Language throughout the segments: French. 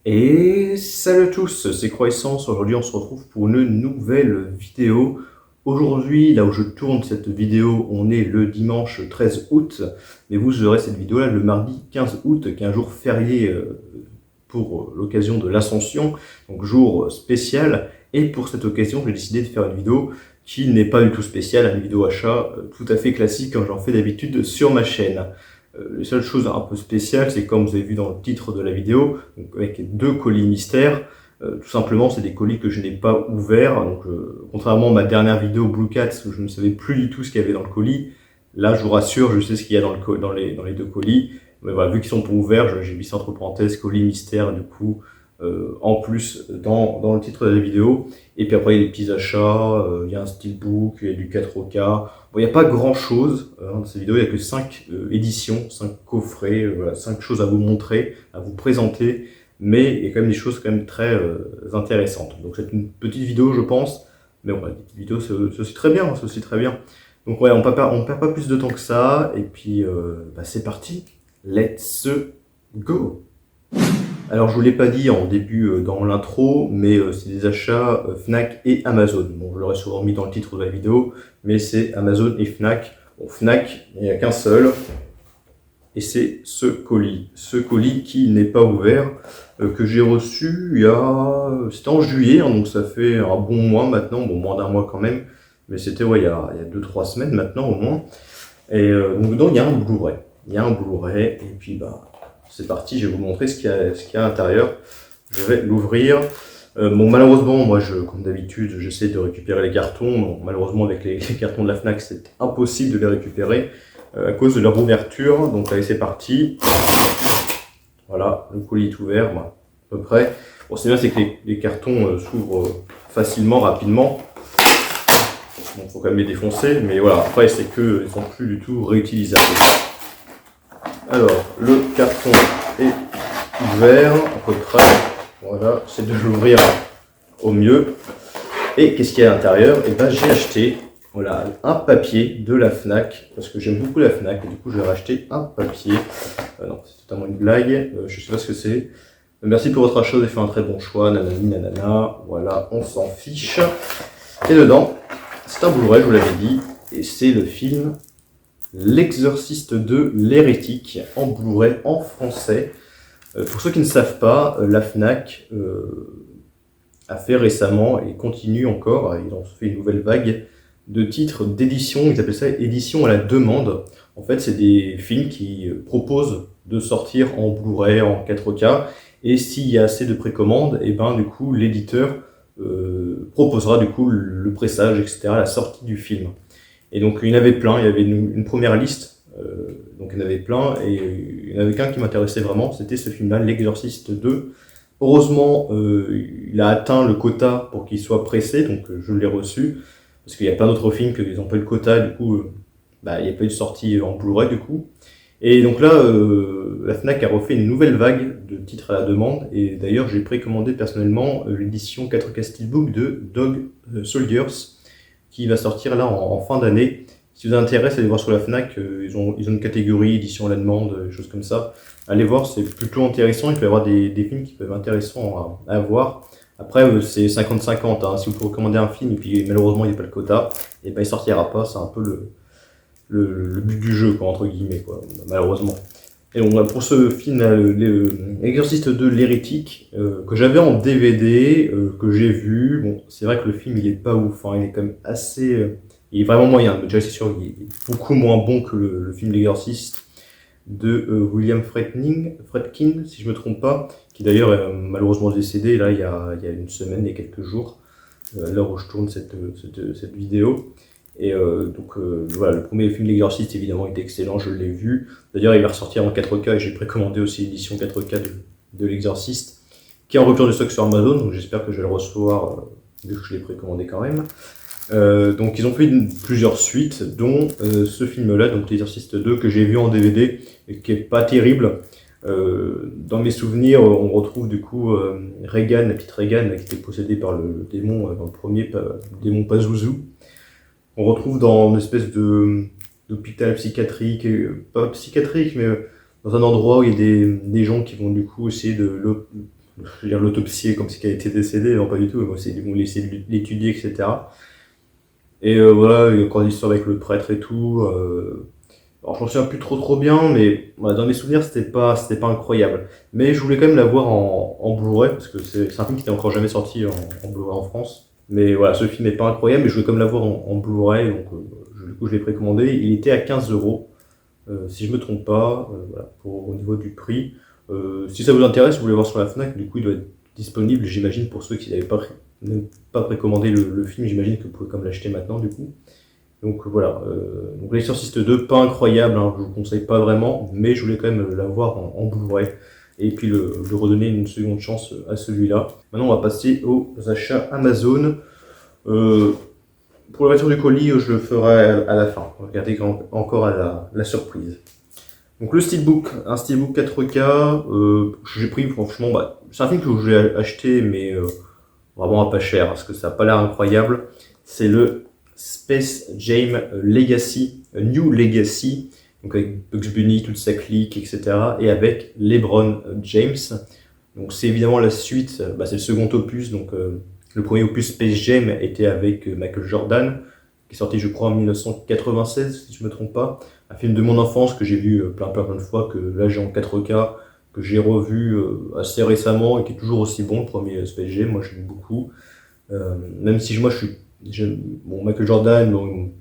Et salut à tous, c'est Croissance. Aujourd'hui, on se retrouve pour une nouvelle vidéo. Aujourd'hui, là où je tourne cette vidéo, on est le dimanche 13 août, mais vous aurez cette vidéo-là le mardi 15 août, qui est un jour férié pour l'occasion de l'Ascension, donc jour spécial. Et pour cette occasion, j'ai décidé de faire une vidéo qui n'est pas du tout spéciale, une vidéo achat tout à fait classique comme j'en fais d'habitude sur ma chaîne. Les seules choses un peu spéciales, c'est comme vous avez vu dans le titre de la vidéo, donc avec deux colis mystères. Tout simplement, c'est des colis que je n'ai pas ouverts. Donc, contrairement à ma dernière vidéo Blue Cat, où je ne savais plus du tout ce qu'il y avait dans le colis, là, je vous rassure, je sais ce qu'il y a dans les deux colis. Mais voilà, vu qu'ils sont pas ouverts, j'ai mis ça entre parenthèses, colis mystère, du coup, en plus dans le titre de la vidéo. Et puis après, il y a des petits achats, il y a un steelbook, il y a du 4K. Bon, il n'y a pas grand chose dans cette vidéo, il n'y a que 5 éditions, 5 coffrets, voilà, 5 choses à vous montrer, à vous présenter, mais il y a quand même des choses quand même très intéressantes. Donc c'est une petite vidéo, je pense, mais bon, une petite vidéo, c'est aussi très bien, c'est aussi très bien. Donc ouais, on perd pas plus de temps que ça, et puis c'est parti, let's go! Alors je vous l'ai pas dit en début dans l'intro, mais c'est des achats Fnac et Amazon. Bon, je l'aurais souvent mis dans le titre de la vidéo, mais c'est Amazon et Fnac. Bon, Fnac, il n'y a qu'un seul, et c'est ce colis. Ce colis qui n'est pas ouvert, que j'ai reçu c'était en juillet, hein, donc ça fait un bon mois maintenant, bon moins d'un mois quand même, mais c'était ouais, il y a 2-3 semaines maintenant au moins. Et donc dedans il y a un Blu-ray. Il y a un Blu-ray, et puis c'est parti, je vais vous montrer ce qu'il y a à l'intérieur. Je vais l'ouvrir. Bon, malheureusement, moi, comme d'habitude, j'essaie de récupérer les cartons. Bon, malheureusement, avec les cartons de la Fnac, c'est impossible de les récupérer à cause de leur ouverture. Donc, allez, c'est parti. Voilà, le colis est ouvert, voilà, à peu près. Bon, c'est bien, c'est que les cartons s'ouvrent facilement, rapidement. Bon, faut quand même les défoncer, mais voilà, après, c'est qu'ils sont plus du tout réutilisables. Alors, le carton est ouvert, à peu près. Voilà, c'est de l'ouvrir au mieux. Et qu'est-ce qu'il y a à l'intérieur? Et ben, j'ai acheté voilà, un papier de la Fnac, parce que j'aime beaucoup la Fnac, et du coup, j'ai racheté un papier. Non, c'est totalement une blague, je sais pas ce que c'est. Merci pour votre achat, vous avez fait un très bon choix, nanani, nanana. Voilà, on s'en fiche. Et dedans, c'est un Blu-ray, je vous l'avais dit, et c'est le film L'Exorciste 2, l'hérétique, en Blu-ray en français. Pour ceux qui ne savent pas, la Fnac a fait récemment et continue encore, ils ont fait une nouvelle vague de titres d'édition, ils appellent ça édition à la demande. En fait, c'est des films qui proposent de sortir en Blu-ray, en 4K, et s'il y a assez de précommandes, et ben du coup l'éditeur proposera du coup le pressage, etc., la sortie du film. Et donc il y en avait plein, il y avait une première liste, donc il y en avait plein, et il y en avait qu'un qui m'intéressait vraiment, c'était ce film-là, L'Exorciste 2. Heureusement, il a atteint le quota pour qu'il soit pressé, donc je l'ai reçu, parce qu'il y a plein d'autres films qui n'ont pas eu le quota, du coup, il n'y a pas eu de sortie en Blu-ray du coup. Et donc là, la Fnac a refait une nouvelle vague de titres à la demande, et d'ailleurs j'ai précommandé personnellement l'édition 4K Steelbook de Dog Soldiers, qui va sortir là en fin d'année. Si vous intéresse, allez voir sur la Fnac, ils ont une catégorie édition à la demande, des choses comme ça. Allez voir, c'est plutôt intéressant, il peut y avoir des films qui peuvent être intéressants à voir. Après, c'est 50-50, hein. Si vous pouvez recommander un film et puis malheureusement il n'y a pas le quota, et ben il sortira pas, c'est un peu le but du jeu, quoi, entre guillemets, quoi, malheureusement. Et donc pour ce film, L'Exorciste 2, l'hérétique, que j'avais en DVD, que j'ai vu, bon, c'est vrai que le film il est pas ouf, hein, il est quand même assez, il est vraiment moyen. Déjà c'est sûr, il est beaucoup moins bon que le film L'Exorciste de William Friedkin, si je me trompe pas, qui d'ailleurs est malheureusement décédé là il y a une semaine, il y a quelques jours, à l'heure où je tourne cette vidéo. Et voilà, le premier film L'Exorciste évidemment était excellent, je l'ai vu. D'ailleurs il va ressortir en 4K et j'ai précommandé aussi l'édition 4K de L'Exorciste, qui est en rupture de stock sur Amazon, donc j'espère que je vais le recevoir vu que je l'ai précommandé quand même. Donc ils ont fait plusieurs suites, dont ce film-là, donc L'Exorciste 2, que j'ai vu en DVD, et qui est pas terrible. Dans mes souvenirs, on retrouve du coup Regan, la petite Regan, qui était possédée par le démon, dans le premier démon Pazuzu. On retrouve dans une espèce d'hôpital psychiatrique, pas psychiatrique, mais dans un endroit où il y a des gens qui vont du coup essayer je veux dire, l'autopsie comme si qu'elle était décédée, non pas du tout, moi, ils vont essayer de l'étudier, etc. Et voilà, il y a encore l'histoire avec le prêtre et tout. Alors je m'en souviens plus trop bien, mais voilà, dans mes souvenirs c'était pas incroyable. Mais je voulais quand même la voir en Blu-ray, parce que c'est un film qui n'était encore jamais sorti en Blu-ray en France. Mais voilà, ce film n'est pas incroyable, mais je voulais quand même la voir en Blu-ray, donc du coup je l'ai précommandé. Il était à 15 euros, si je me trompe pas, voilà, au niveau du prix. Si ça vous intéresse, vous voulez voir sur la Fnac, du coup il doit être disponible, j'imagine, pour ceux qui n'avaient pas, même pas précommandé le film, j'imagine que vous pouvez comme l'acheter maintenant du coup. Donc voilà, donc l'Exorciste 2, pas incroyable, hein, je vous conseille pas vraiment, mais je voulais quand même la voir en Blu-ray, et puis le redonner une seconde chance à celui-là. Maintenant on va passer aux achats Amazon. Euh, pour la voiture du colis, je le ferai à la fin, regardez encore à la surprise. Donc le Steelbook, un Steelbook 4K, j'ai pris franchement, bah, c'est un film que je voulais acheter, mais vraiment à pas cher, parce que ça n'a pas l'air incroyable. C'est le Space Jam Legacy, New Legacy, donc avec Bugs Bunny, toute sa clique, etc. Et avec LeBron James. Donc c'est évidemment la suite, bah, c'est le second opus, donc le premier opus Space Jam était avec Michael Jordan, qui est sorti je crois en 1996, si je ne me trompe pas. Un film de mon enfance que j'ai vu plein de fois, que là j'ai en 4K, que j'ai revu assez récemment et qui est toujours aussi bon, le premier Space Jam, moi j'aime beaucoup. Même si moi bon, Michael Jordan, bon,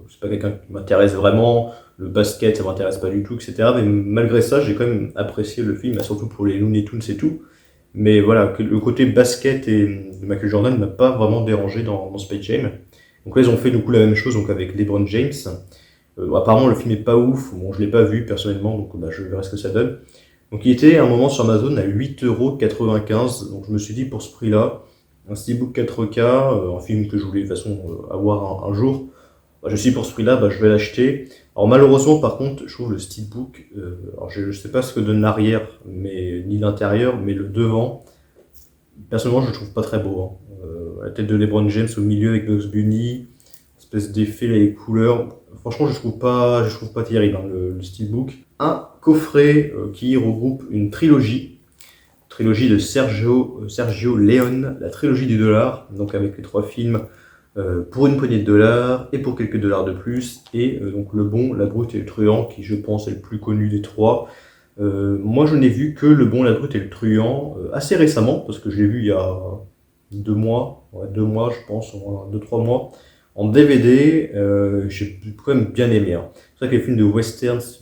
c'est pas quelqu'un qui m'intéresse vraiment, le basket ça m'intéresse pas du tout, etc. Mais malgré ça, j'ai quand même apprécié le film, surtout pour les Looney Tunes et tout. Mais voilà, le côté basket et de Michael Jordan m'a pas vraiment dérangé dans Space Jam. Donc là, ils ont fait du coup la même chose donc avec LeBron James. Apparemment, le film est pas ouf. Bon, je l'ai pas vu personnellement, donc bah, je verrai ce que ça donne. Donc il était à un moment sur Amazon à 8,95 €. Donc je me suis dit, pour ce prix-là, un Steelbook 4K, un film que je voulais de toute façon avoir un jour, bah, je me suis dit, pour ce prix-là, bah, je vais l'acheter. Alors malheureusement, par contre, je trouve le Steelbook, alors je sais pas ce que donne l'arrière, mais ni l'intérieur, mais le devant, personnellement, je le trouve pas très beau, hein. La tête de LeBron James au milieu avec Bugs Bunny, espèce d'effet, les couleurs. Franchement, je trouve pas terrible, hein, le Steelbook. Un coffret qui regroupe une trilogie de Sergio Leone, la trilogie du dollar, donc avec les 3 films pour une poignée de dollars et pour quelques dollars de plus, et donc Le Bon, la Brute et le Truand, qui je pense est le plus connu des 3. Moi je n'ai vu que Le Bon, la Brute et le Truand assez récemment, parce que je l'ai vu il y a 2 mois, ouais, 2 mois je pense, 2-3 mois, en DVD. J'ai quand même bien aimé, hein. C'est vrai que les films de western, c'est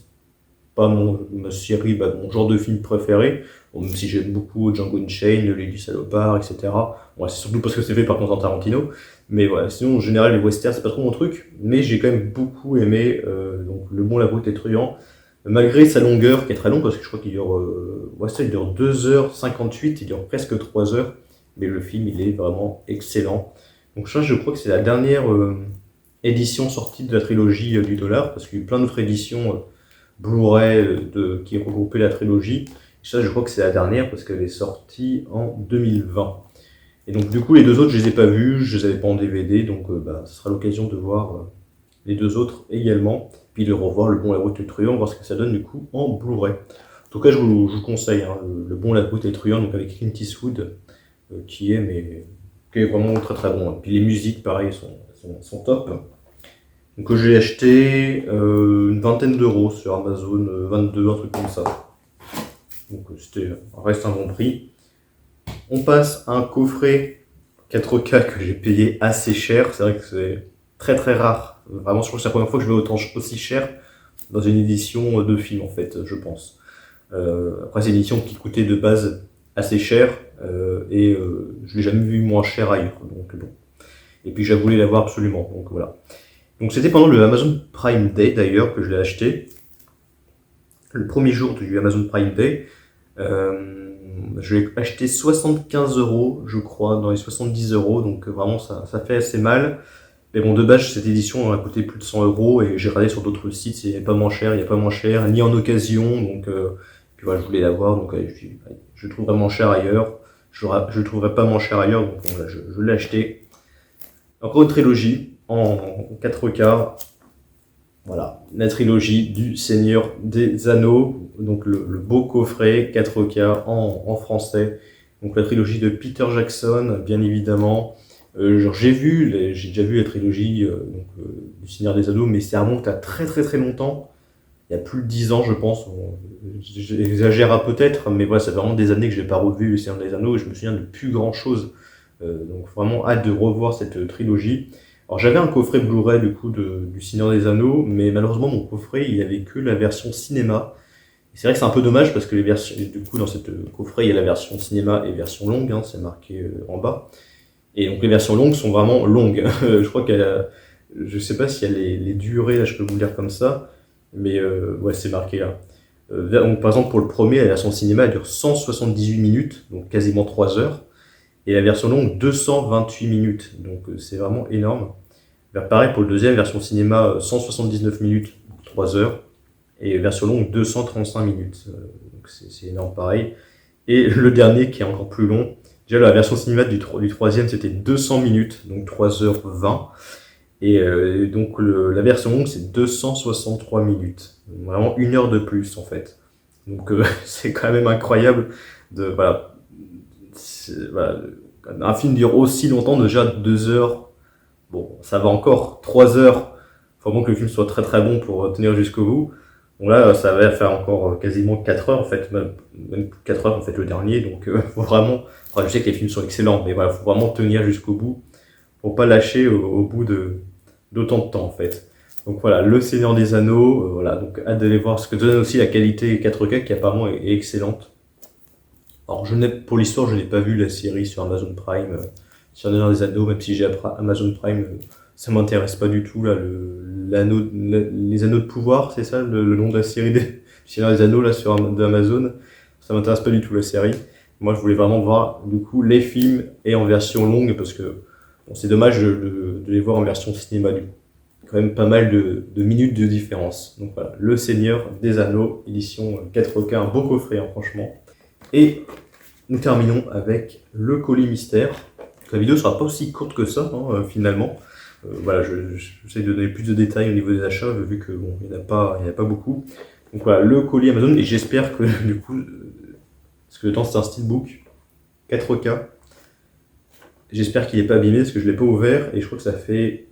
pas ma série, bah, mon genre de film préféré. Bon, même si j'aime beaucoup Django Unchained, Les 10 salopards, etc. Bon, c'est surtout parce que c'est fait par Quentin Tarantino. Mais voilà, sinon en général les westerns c'est pas trop mon truc. Mais j'ai quand même beaucoup aimé donc Le Bon, la Brute et le Truand. Malgré sa longueur qui est très longue, parce que je crois qu'il dure, il dure 2h58, il dure presque 3 heures. Mais le film il est vraiment excellent. Donc ça, je crois que c'est la dernière édition sortie de la trilogie du dollar, parce qu'il y a eu plein d'autres éditions Blu-ray qui regroupaient la trilogie. Ça, je crois que c'est la dernière parce qu'elle est sortie en 2020. Et donc, du coup, les 2 autres, je les ai pas vus, je les avais pas en DVD, donc bah, ce sera l'occasion de voir les 2 autres également, puis de revoir Le Bon, la Brute et le Truand, voir ce que ça donne du coup en Blu-ray. En tout cas, je vous conseille, hein, le Bon, la Brute et le Truand, donc avec Clint Eastwood, qui est vraiment très bon. Et puis les musiques, pareil, sont top. Donc j'ai acheté une vingtaine d'euros sur Amazon, 22, un truc comme ça. Donc reste un bon prix. On passe à un coffret 4K que j'ai payé assez cher. C'est vrai que c'est très rare. Vraiment, je crois que c'est la première fois que je mets autant aussi cher dans une édition de film, en fait, je pense. Après, c'est une édition qui coûtait de base assez cher, et je l'ai jamais vu moins cher ailleurs. Donc bon. Et puis, j'ai voulu l'avoir absolument. Donc voilà. Donc c'était pendant le Amazon Prime Day d'ailleurs que je l'ai acheté. Le premier jour du Amazon Prime Day. Je l'ai acheté 75 €, je crois, dans les 70 €, donc vraiment ça fait assez mal. Mais bon, de base, cette édition a coûté plus de 100 € et j'ai regardé sur d'autres sites, il n'y a pas moins cher, ni en occasion, donc puis voilà, je voulais l'avoir, donc je le trouverai moins cher ailleurs, je le trouverai pas moins cher ailleurs, donc voilà, je l'ai acheté. Encore une trilogie en 4K. Voilà, la trilogie du Seigneur des Anneaux, donc le beau coffret 4K en français. Donc la trilogie de Peter Jackson, bien évidemment. J'ai déjà vu la trilogie du Seigneur des Anneaux, mais ça remonte à très très très longtemps. Il y a plus de 10 ans, je pense. Bon, j'exagère à peut-être, mais voilà, ça fait vraiment des années que je n'ai pas revu le Seigneur des Anneaux et je me souviens de plus grand chose. Donc vraiment hâte de revoir cette trilogie. Alors j'avais un coffret Blu-ray du coup du Seigneur des Anneaux, mais malheureusement mon coffret il avait que la version cinéma. Et c'est vrai que c'est un peu dommage parce que les versions, du coup dans cette coffret il y a la version cinéma et version longue, hein, c'est marqué en bas. Et donc les versions longues sont vraiment longues. Je crois je sais pas s'il y a les durées, là je peux vous le dire comme ça, mais ouais c'est marqué là. Donc par exemple pour le premier, la version cinéma elle dure 178 minutes, donc quasiment 3 heures. Et la version longue 228 minutes, donc c'est vraiment énorme. Pareil pour le deuxième, version cinéma 179 minutes, 3 heures, et version longue 235 minutes, donc c'est énorme pareil. Et le dernier qui est encore plus long, déjà la version cinéma du troisième c'était 200 minutes, donc 3h20, et donc la version longue c'est 263 minutes, vraiment 1 heure de plus en fait. Donc c'est quand même incroyable de, voilà, voilà, un film dure aussi longtemps, déjà 2 heures, bon, ça va encore, 3 heures, il faut vraiment que le film soit très très bon pour tenir jusqu'au bout. Bon là, ça va faire encore quasiment 4 heures, en fait, même 4 heures en fait le dernier, donc faut vraiment, enfin, je sais que les films sont excellents, mais voilà, faut vraiment tenir jusqu'au bout, pour pas lâcher au bout d'autant de temps en fait. Donc voilà, Le Seigneur des Anneaux, voilà, donc hâte d'aller voir ce que donne aussi la qualité 4K qui apparemment est excellente. Alors, pour l'histoire, je n'ai pas vu la série sur Amazon Prime, sur des Anneaux, même si j'ai Amazon Prime, ça m'intéresse pas du tout, là, les Anneaux de pouvoir, c'est ça, le nom de la série des Seigneur des Anneaux, là, d'Amazon. Ça m'intéresse pas du tout, la série. Moi, je voulais vraiment voir, du coup, les films et en version longue, parce que, bon, c'est dommage de les voir en version cinéma, du coup. Quand même pas mal de minutes de différence. Donc voilà, Le Seigneur des Anneaux, édition 4K, un beau coffret, hein, franchement. Et nous terminons avec le colis mystère. La vidéo sera pas aussi courte que ça, hein, finalement. Voilà, j'essaie de donner plus de détails au niveau des achats, vu que bon, il n'y en a pas beaucoup. Donc voilà, le colis Amazon, et j'espère que du coup, parce que le temps c'est un steelbook 4K, j'espère qu'il n'est pas abîmé, parce que je ne l'ai pas ouvert, et je crois que ça fait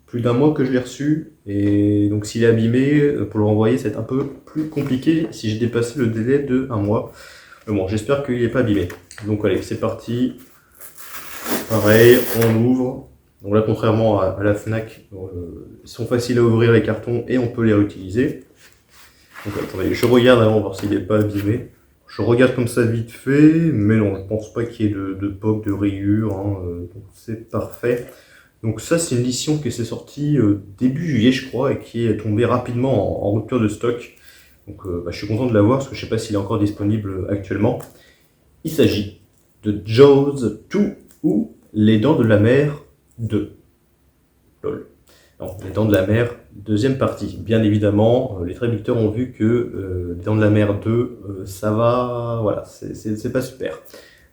plus d'un mois que je l'ai reçu, et donc s'il est abîmé, pour le renvoyer, c'est un peu plus compliqué si j'ai dépassé le délai de 1 mois. Bon, j'espère qu'il n'est pas abîmé. Donc allez, c'est parti. Pareil, on ouvre. Donc là, contrairement à la Fnac, ils sont faciles à ouvrir les cartons et on peut les réutiliser. Donc attendez, je regarde avant voir s'il n'est pas abîmé. Je regarde comme ça vite fait, mais non, je pense pas qu'il y ait de pop, de rayures, hein, donc c'est parfait. Donc ça, c'est une édition qui s'est sortie début juillet, je crois, et qui est tombée rapidement en rupture de stock. Donc je suis content de l'avoir, parce que je sais pas s'il est encore disponible actuellement. Il s'agit de Jaws 2 ou Les Dents de la Mer 2. Lol. Non, Les Dents de la Mer, deuxième partie. Bien évidemment, les traducteurs ont vu que Les Dents de la Mer 2, ça va, voilà, c'est pas super.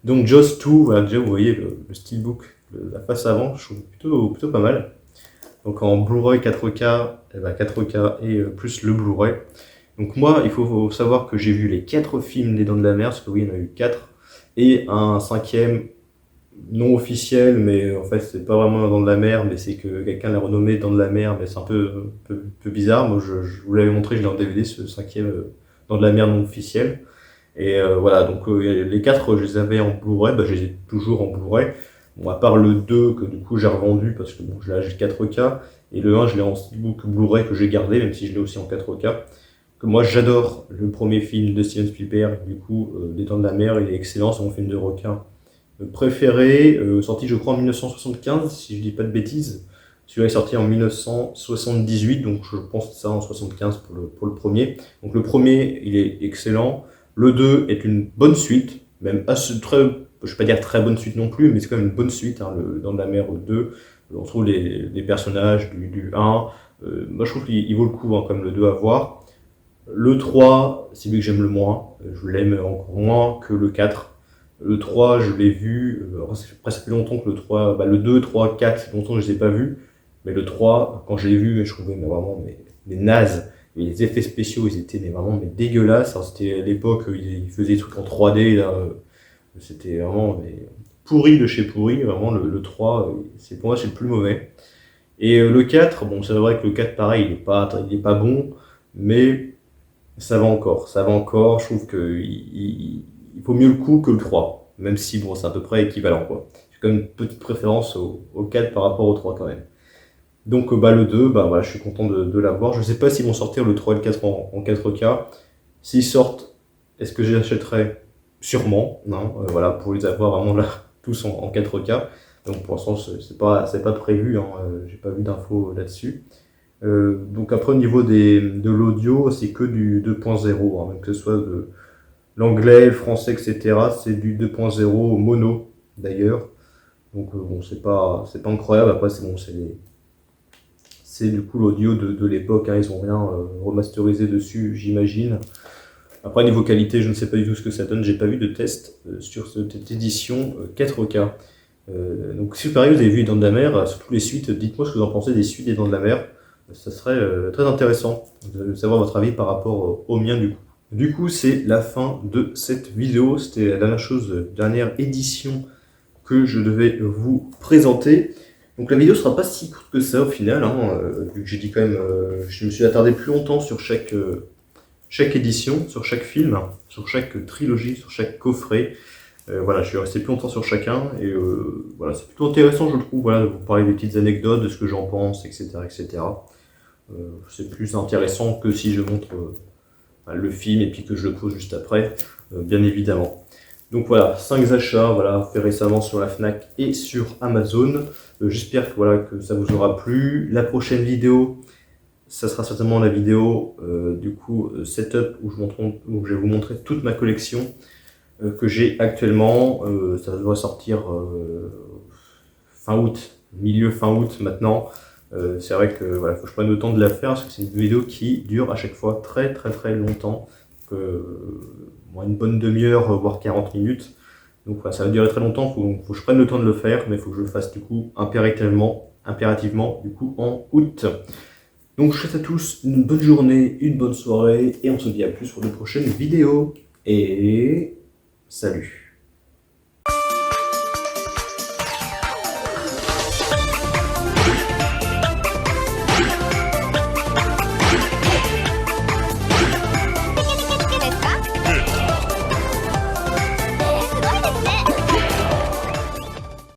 Donc Jaws 2, voilà, déjà vous voyez le steelbook, la face avant, je trouve plutôt pas mal. Donc en Blu-ray 4K, 4K et plus le Blu-ray. Donc moi, il faut savoir que j'ai vu les 4 films des Dents de la Mer, parce que oui, il y en a eu 4, et un 5e non officiel, mais en fait c'est pas vraiment Dents de la Mer, mais c'est que quelqu'un l'a renommé Dents de la Mer, mais c'est un peu bizarre. Moi je vous l'avais montré, je l'ai en DVD, ce 5e Dents de la Mer non officiel. Et voilà, donc les 4 je les avais en Blu-ray, je les ai toujours en Blu-ray. Bon, à part le 2 que du coup j'ai revendu parce que bon, j'ai 4K, et le 1 je l'ai en steelbook Blu-ray que j'ai gardé, même si je l'ai aussi en 4K. Moi j'adore le premier film de Steven Spielberg, du coup, des Dents de la Mer, il est excellent, c'est mon film de requin préféré, sorti je crois en 1975, si je dis pas de bêtises. Celui-là est sorti en 1978, donc je pense ça en 75 pour le premier. Donc le premier, il est excellent. Le 2 est une bonne suite, même assez très, je ne vais pas dire très bonne suite non plus, mais c'est quand même une bonne suite, hein, le Dents de la Mer 2. On trouve les personnages du 1. Moi je trouve qu'il vaut le coup, hein, comme le 2 à voir. Le 3, c'est lui que j'aime le moins. Je l'aime encore moins que le 4. Le 3, je l'ai vu, ça fait longtemps que le 3, le 2, 3, 4, ça fait longtemps que je ne les ai pas vus. Mais le 3, quand je l'ai vu, je trouvais vraiment nazes. Et les effets spéciaux, ils étaient vraiment dégueulasses. Alors, c'était à l'époque, ils faisaient des trucs en 3D, là. C'était vraiment pourri de chez pourri. Vraiment, le 3, pour moi, c'est le plus mauvais. Et le 4, bon, c'est vrai que le 4, pareil, il est pas bon, mais ça va encore. Ça va encore. Je trouve qu'il faut mieux le coup que le 3. Même si, bon, c'est à peu près équivalent, quoi. J'ai quand même une petite préférence au 4 par rapport au 3, quand même. Donc, le 2, voilà, je suis content de l'avoir. Je ne sais pas s'ils vont sortir le 3 et le 4 en 4K. S'ils sortent, est-ce que j'achèterai? Sûrement, non, voilà, pour les avoir vraiment là, tous en 4K. Donc pour l'instant, c'est pas prévu, hein, j'ai pas vu d'infos là-dessus. Donc après, au niveau de l'audio, c'est que du 2.0, hein, que ce soit de l'anglais, le français, etc. C'est du 2.0 mono, d'ailleurs. Donc bon, c'est pas incroyable. Après, c'est bon, c'est du coup l'audio de l'époque, hein, ils ont rien remasterisé dessus, j'imagine. Après, niveau qualité, je ne sais pas du tout ce que ça donne, j'ai pas vu de test sur cette édition 4K. Donc si pareil vous avez vu Les Dents de la Mer, sur toutes les suites, dites-moi ce que vous en pensez des suites des Dents de la Mer. Ça serait très intéressant de savoir votre avis par rapport au mien du coup. Du coup, c'est la fin de cette vidéo. C'était la dernière édition que je devais vous présenter. Donc la vidéo sera pas si courte que ça au final, hein, vu que j'ai dit quand même, je me suis attardé plus longtemps sur chaque édition, sur chaque film, sur chaque trilogie, sur chaque coffret. Voilà, je suis resté plus longtemps sur chacun et voilà, c'est plutôt intéressant, je trouve, voilà, de vous parler des petites anecdotes, de ce que j'en pense, etc., etc. C'est plus intéressant que si je montre le film et puis que je le pose juste après, bien évidemment. Donc voilà, 5 achats, voilà, faits récemment sur la Fnac et sur Amazon. J'espère que, voilà, que ça vous aura plu. La prochaine vidéo, ça sera certainement la vidéo du coup setup où je vais vous montrer toute ma collection que j'ai actuellement. Ça devrait sortir fin août, milieu fin août maintenant. C'est vrai que voilà, faut que je prenne le temps de la faire parce que c'est une vidéo qui dure à chaque fois très très très longtemps. Une bonne demi-heure, voire 40 minutes. Donc voilà, ça va durer très longtemps, faut que je prenne le temps de le faire, mais il faut que je le fasse du coup impérativement du coup en août. Donc je souhaite à tous une bonne journée, une bonne soirée, et on se dit à plus pour de prochaines vidéos. Et salut!